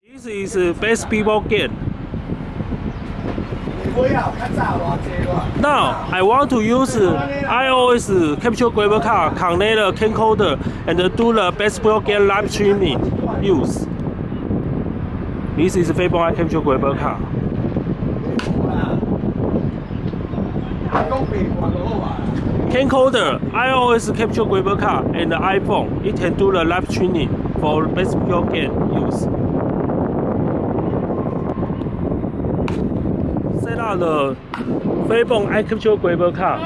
This is the best people get. Now I want to use iOS capture grabber card, connect the camcorder, and do the best people get live streaming use. This is FEBON iCapture grabber card. Camcorder, iOS capture grabber card, and the iPhone. It can do the live streaming for best people get use. Set up the FEBON iCapture grabber card.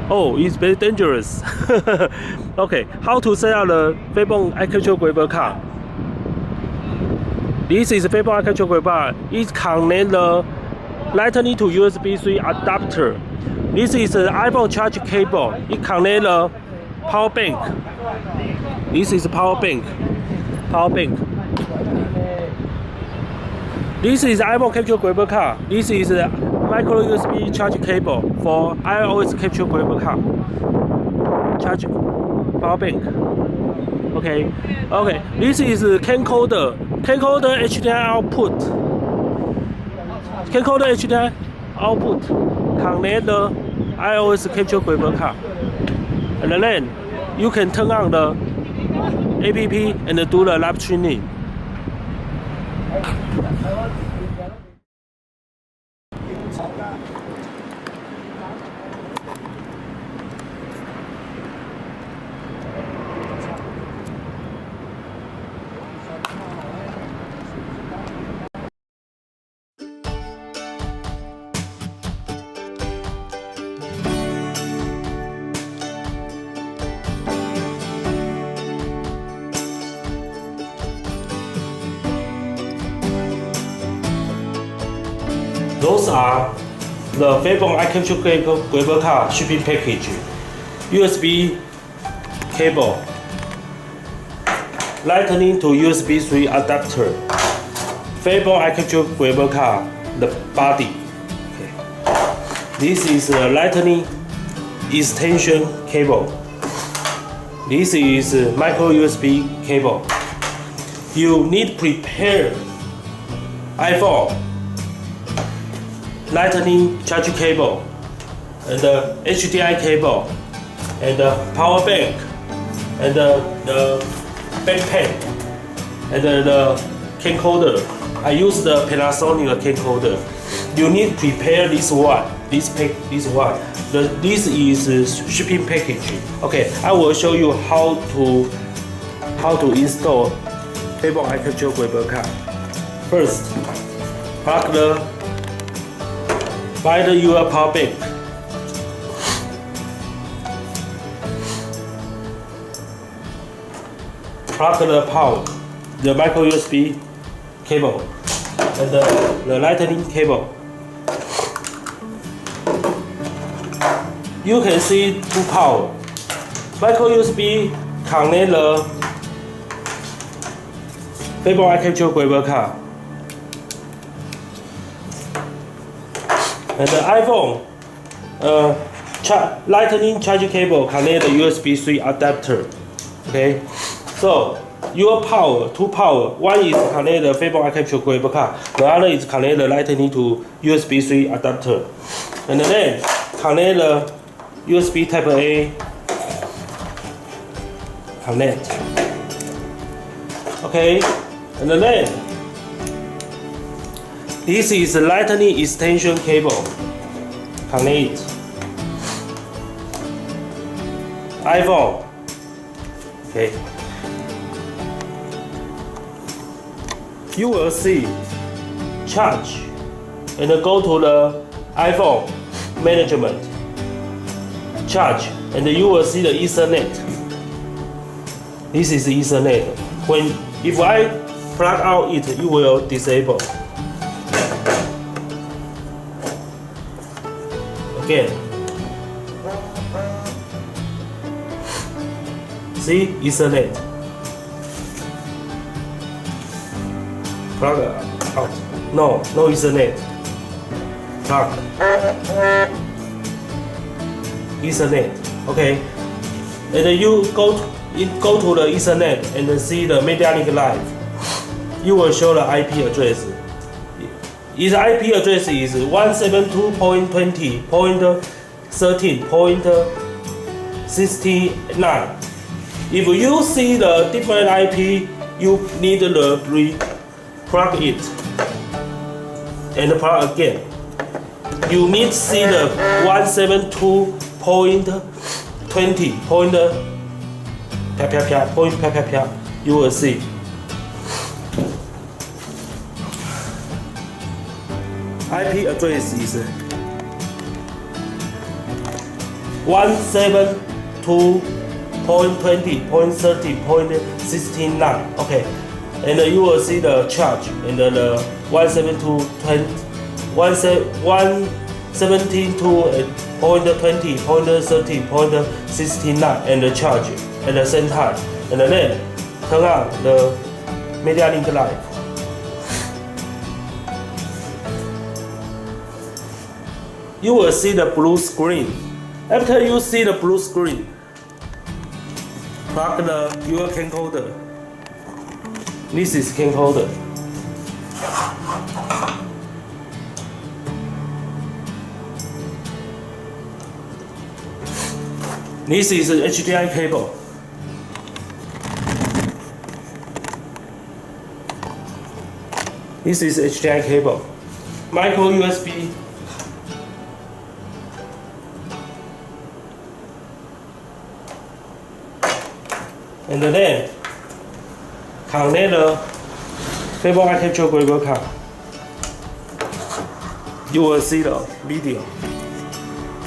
Oh, it's very dangerous. Okay, how to set up the FEBON iCapture grabber card? This is FEBON iCapture grabber. It connects the Lightning to USB 3 adapter. This is the iPhone charge cable. It connects the power bank. This is power bank. This is iPhone capture grabber card. This is the micro USB charge cable for iOS capture grabber card. Charge power bank. Okay. This is camcorder. Camcorder HDMI output. Camcorder HDMI output. Connect the iOS capture grabber card. And then you can turn on the app and do the live streaming. Those are the FEBON iCapture grabber card shipping package, USB cable, Lightning to USB 3 adapter, FEBON iCapture grabber card, the body. Okay. This is the Lightning extension cable. This is micro USB cable. You need prepare iPhone Lightning charge cable, and the HDMI cable, and the power bank, and the backpack, and the camcorder. I use the Panasonic camcorder. You need to prepare this one. This one. This is shipping package. Okay, I will show you how to install FEBON iCapture grabber card. First, find your power bank. Plug the power, the micro USB cable, and the Lightning cable. You can see two power. Micro USB connect the FEBON iCapture grabber card. And the iPhone Lightning charge cable connect the USB 3 adapter. Okay, so your power, two power. One is connect the FEBON iCapture grabber card. The other is connect the Lightning to USB 3 adapter. And then connect the USB Type A. Connect. Okay, and then this is the Lightning extension cable. Connect. iPhone. Okay. You will see charge and go to the iPhone management. Charge and you will see the Ethernet. This is Ethernet. If I plug out it, you will disable. Again. See Ethernet. Plug out. No Ethernet. Plug. Ethernet. Okay. and you go to the Ethernet and see the media link live. You will show the IP address. Its IP address is 172.20.13.69. If you see the different IP, you need to plug it and plug again. You need to see the 172.20. You will see. IP address is 172.20.13.69. Okay, and you will see the charge and the 172.20.13.69 and the charge at the same time, and then turn on the media link live. You will see the blue screen. After you see the blue screen, plug your camcorder. This is camcorder. This is an HDMI cable. This is HDMI cable. Micro USB. And then connect the FEBON iCapture graphical card. You will see the video.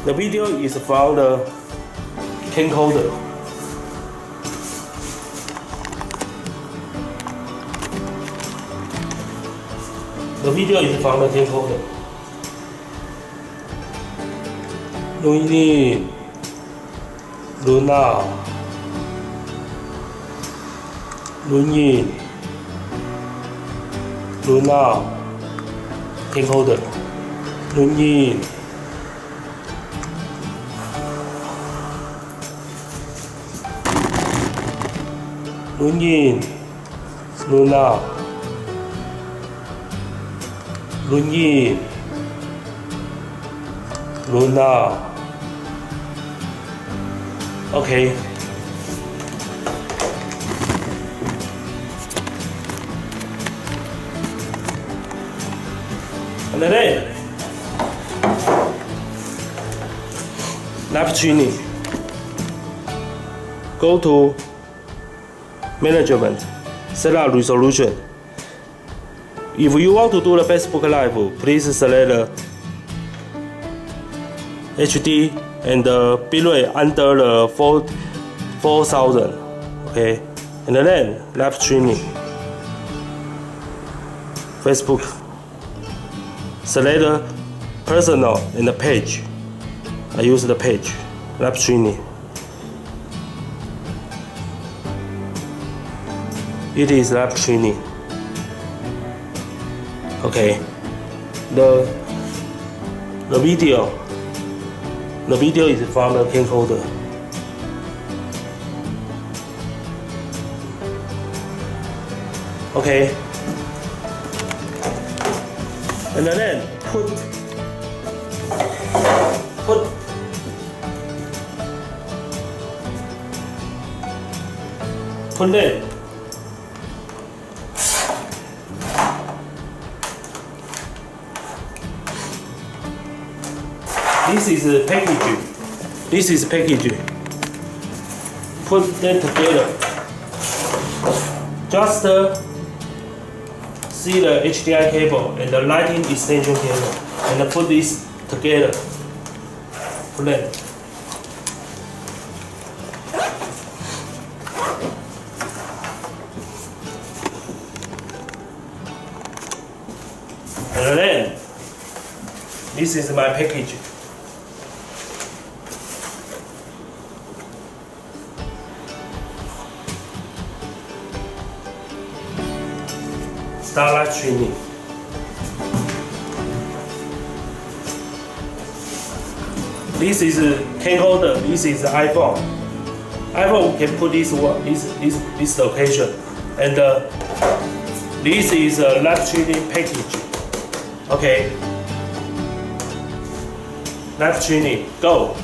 The video is from the camcorder. The video is from the camcorder. Luini, Luna. Lunin, Luna, camcorder, Lunin, Lunin, Luna, Lunin, Luna. Okay. And then live streaming. Go to management, set up resolution. If you want to do the Facebook Live, please select HD and the bitrate under the 4000. Okay, and then live streaming. Facebook. Select the personal and the page. I use the page. Live streaming. It is live streaming. Okay. The video is from the camcorder. Okay. And then put it. This is a package. This is package. Put them together. Just see the HDMI cable and the lighting extension cable, and put this together. Put it. And then this is my package. Start live streaming. This is camcorder. This is iPhone. iPhone can put this location, and this is a live streaming package. Okay, live streaming, go.